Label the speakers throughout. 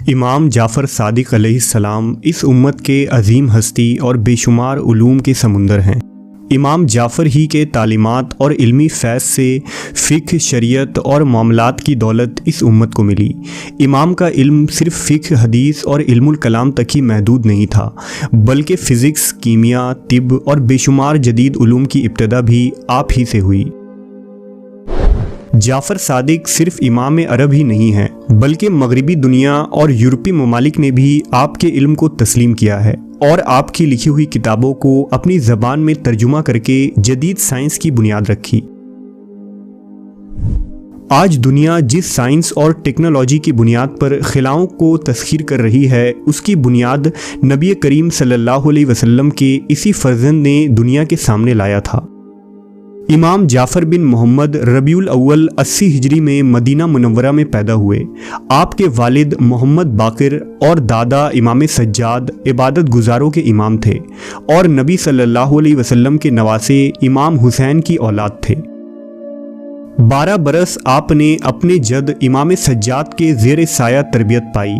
Speaker 1: امام جعفر صادق علیہ السلام اس امت کے عظیم ہستی اور بے شمار علوم کے سمندر ہیں۔ امام جعفر ہی کے تعلیمات اور علمی فیض سے فقہ، شریعت اور معاملات کی دولت اس امت کو ملی۔ امام کا علم صرف فقہ، حدیث اور علم الکلام تک ہی محدود نہیں تھا، بلکہ فزکس، کیمیا، طب اور بے شمار جدید علوم کی ابتدا بھی آپ ہی سے ہوئی۔ جعفر صادق صرف امام عرب ہی نہیں ہیں، بلکہ مغربی دنیا اور یورپی ممالک نے بھی آپ کے علم کو تسلیم کیا ہے اور آپ کی لکھی ہوئی کتابوں کو اپنی زبان میں ترجمہ کر کے جدید سائنس کی بنیاد رکھی۔ آج دنیا جس سائنس اور ٹیکنالوجی کی بنیاد پر خلاؤں کو تسخیر کر رہی ہے، اس کی بنیاد نبی کریم صلی اللہ علیہ وسلم کے اسی فرزند نے دنیا کے سامنے لایا تھا۔ امام جعفر بن محمد ربیع الاول 80 ہجری میں مدینہ منورہ میں پیدا ہوئے۔ آپ کے والد محمد باقر اور دادا امام سجاد عبادت گزاروں کے امام تھے اور نبی صلی اللہ علیہ وسلم کے نواسے امام حسین کی اولاد تھے۔ 12 برس آپ نے اپنے جد امام سجاد کے زیر سایہ تربیت پائی۔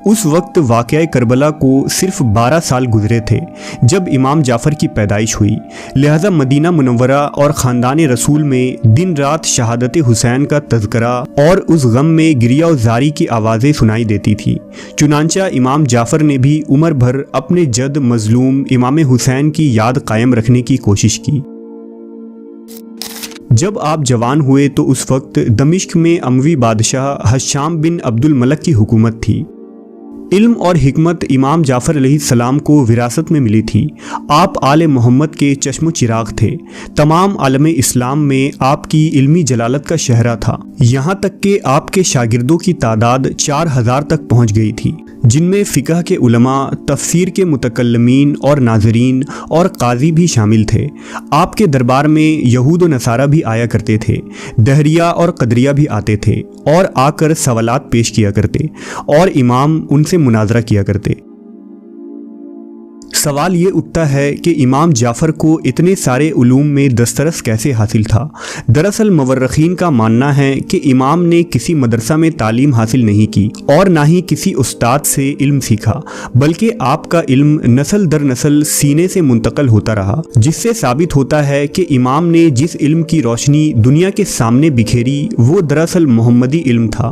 Speaker 1: اس وقت واقعہ کربلا کو صرف 12 سال گزرے تھے جب امام جعفر کی پیدائش ہوئی، لہذا مدینہ منورہ اور خاندان رسول میں دن رات شہادت حسین کا تذکرہ اور اس غم میں گریہ و زاری کی آوازیں سنائی دیتی تھی۔ چنانچہ امام جعفر نے بھی عمر بھر اپنے جد مظلوم امام حسین کی یاد قائم رکھنے کی کوشش کی۔ جب آپ جوان ہوئے تو اس وقت دمشق میں اموی بادشاہ حشام بن عبد الملک کی حکومت تھی۔ علم اور حکمت امام جعفر علیہ السلام کو وراثت میں ملی تھی۔ آپ آل محمد کے چشم و چراغ تھے۔ تمام عالم اسلام میں آپ کی علمی جلالت کا شہرہ تھا، یہاں تک کہ آپ کے شاگردوں کی تعداد 4000 تک پہنچ گئی تھی، جن میں فقہ کے علماء، تفسیر کے متکلمین اور ناظرین اور قاضی بھی شامل تھے۔ آپ کے دربار میں یہود و نصارہ بھی آیا کرتے تھے، دہریہ اور قدریہ بھی آتے تھے اور آ کر سوالات پیش کیا کرتے اور امام ان سے مناظرہ کیا کرتے۔ سوال یہ اٹھتا ہے کہ امام جعفر کو اتنے سارے علوم میں دسترس کیسے حاصل تھا؟ دراصل مورخین کا ماننا ہے کہ امام نے کسی مدرسہ میں تعلیم حاصل نہیں کی اور نہ ہی کسی استاد سے علم سیکھا، بلکہ آپ کا علم نسل در نسل سینے سے منتقل ہوتا رہا، جس سے ثابت ہوتا ہے کہ امام نے جس علم کی روشنی دنیا کے سامنے بکھیری وہ دراصل محمدی علم تھا۔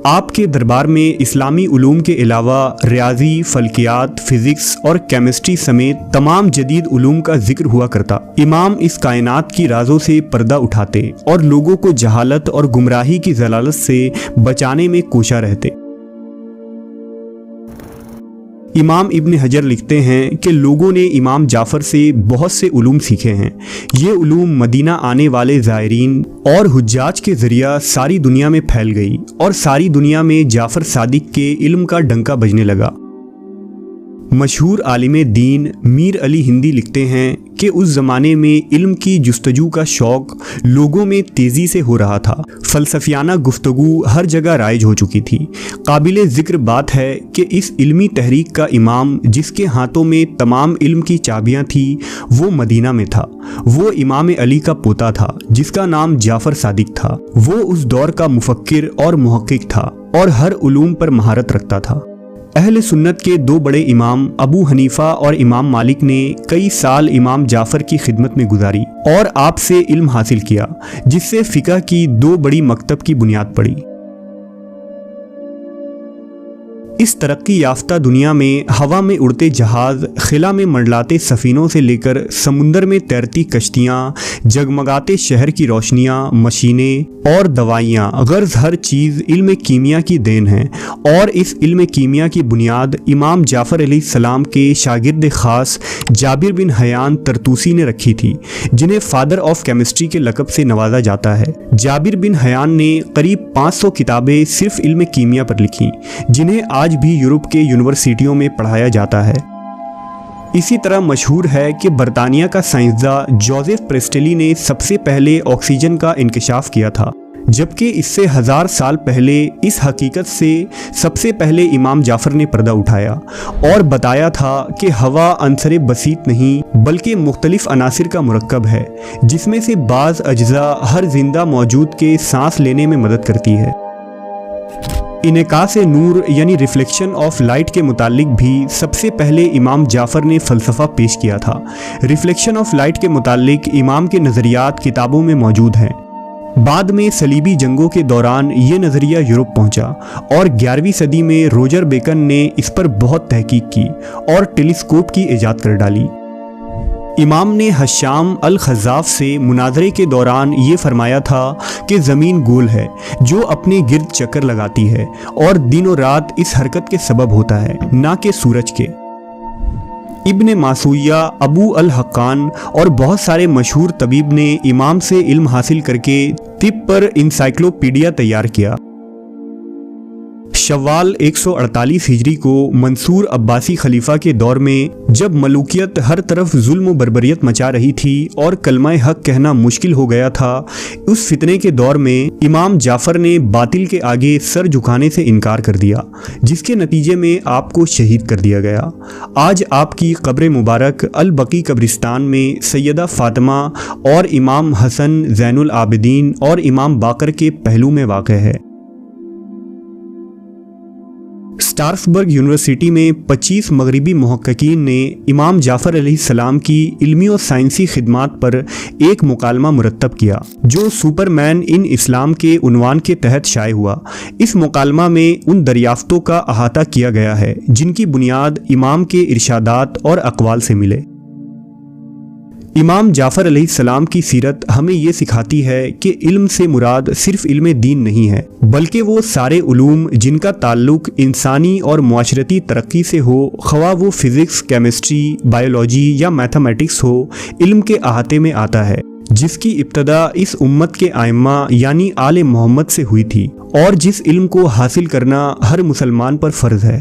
Speaker 1: آپ کے دربار میں اسلامی علوم کے علاوہ ریاضی، فلکیات، فزکس اور کیمسٹری سمیت تمام جدید علوم کا ذکر ہوا کرتا۔ امام اس کائنات کی رازوں سے پردہ اٹھاتے اور لوگوں کو جہالت اور گمراہی کی ضلالت سے بچانے میں کوشاں رہتے۔ امام ابن حجر لکھتے ہیں کہ لوگوں نے امام جعفر سے بہت سے علوم سیکھے ہیں۔ یہ علوم مدینہ آنے والے زائرین اور حجاج کے ذریعہ ساری دنیا میں پھیل گئی اور ساری دنیا میں جعفر صادق کے علم کا ڈنکا بجنے لگا۔ مشہور عالم دین میر علی ہندی لکھتے ہیں کہ اس زمانے میں علم کی جستجو کا شوق لوگوں میں تیزی سے ہو رہا تھا۔ فلسفیانہ گفتگو ہر جگہ رائج ہو چکی تھی۔ قابل ذکر بات ہے کہ اس علمی تحریک کا امام جس کے ہاتھوں میں تمام علم کی چابیاں تھیں وہ مدینہ میں تھا۔ وہ امام علی کا پوتا تھا جس کا نام جعفر صادق تھا۔ وہ اس دور کا مفکر اور محقق تھا اور ہر علوم پر مہارت رکھتا تھا۔ اہل سنت کے 2 بڑے امام ابو حنیفہ اور امام مالک نے کئی سال امام جعفر کی خدمت میں گزاری اور آپ سے علم حاصل کیا، جس سے فقہ کی 2 بڑی مکتب کی بنیاد پڑی۔ اس ترقی یافتہ دنیا میں ہوا میں اڑتے جہاز، خلا میں منڈلاتے سفینوں سے لے کر سمندر میں تیرتی کشتیاں، جگمگاتے شہر کی روشنیاں، مشینیں اور دوائیاں، غرض ہر چیز علم کیمیا کی دین ہے، اور اس علم کیمیا کی بنیاد امام جعفر علیہ السلام کے شاگرد خاص جابر بن حیان طرطوسی نے رکھی تھی، جنہیں فادر آف کیمسٹری کے لقب سے نوازا جاتا ہے۔ جابر بن حیان نے قریب 500 کتابیں صرف علم کیمیا پر لکھیں، جنہیں آج بھی یورپ کے یونیورسٹیوں میں پڑھایا جاتا ہے۔ اسی طرح مشہور ہے کہ برطانیہ کا سائنسداں جوزف پریسٹلی نے سب سے پہلے آکسیجن کا انکشاف کیا تھا، جبکہ اس سے 1000 سال پہلے اس حقیقت سے سب سے پہلے امام جعفر نے پردہ اٹھایا اور بتایا تھا کہ ہوا عنصر بسیط نہیں بلکہ مختلف عناصر کا مرکب ہے، جس میں سے بعض اجزاء ہر زندہ موجود کے سانس لینے میں مدد کرتی ہے۔ انعکاس نور یعنی ریفلیکشن آف لائٹ کے متعلق بھی سب سے پہلے امام جعفر نے فلسفہ پیش کیا تھا۔ ریفلیکشن آف لائٹ کے متعلق امام کے نظریات کتابوں میں موجود ہیں۔ بعد میں صلیبی جنگوں کے دوران یہ نظریہ یورپ پہنچا اور 11ویں صدی میں روجر بیکن نے اس پر بہت تحقیق کی اور ٹیلیسکوپ کی ایجاد کر ڈالی۔ امام نے حشام الخزاف سے مناظرے کے دوران یہ فرمایا تھا کہ زمین گول ہے جو اپنے گرد چکر لگاتی ہے اور دن و رات اس حرکت کے سبب ہوتا ہے، نہ کہ سورج کے۔ ابن ماسویہ، ابو الحقان اور بہت سارے مشہور طبیب نے امام سے علم حاصل کر کے طب پر انسائکلوپیڈیا تیار کیا۔ شوال 148 ہجری کو منصور عباسی خلیفہ کے دور میں جب ملوکیت ہر طرف ظلم و بربریت مچا رہی تھی اور کلمہ حق کہنا مشکل ہو گیا تھا، اس فتنے کے دور میں امام جعفر نے باطل کے آگے سر جھکانے سے انکار کر دیا، جس کے نتیجے میں آپ کو شہید کر دیا گیا۔ آج آپ کی قبر مبارک البقیع قبرستان میں سیدہ فاطمہ اور امام حسن زین العابدین اور امام باقر کے پہلو میں واقع ہے۔ اسٹارسبرگ یونیورسٹی میں 25 مغربی محققین نے امام جعفر علیہ السلام کی علمی اور سائنسی خدمات پر ایک مکالمہ مرتب کیا جو سپر مین ان اسلام کے عنوان کے تحت شائع ہوا۔ اس مکالمہ میں ان دریافتوں کا احاطہ کیا گیا ہے جن کی بنیاد امام کے ارشادات اور اقوال سے ملے۔ امام جعفر علیہ السلام کی سیرت ہمیں یہ سکھاتی ہے کہ علم سے مراد صرف علم دین نہیں ہے، بلکہ وہ سارے علوم جن کا تعلق انسانی اور معاشرتی ترقی سے ہو، خواہ وہ فزکس، کیمسٹری، بایولوجی یا میتھمیٹکس ہو، علم کے احاطے میں آتا ہے، جس کی ابتدا اس امت کے ائمہ یعنی آل محمد سے ہوئی تھی اور جس علم کو حاصل کرنا ہر مسلمان پر فرض ہے۔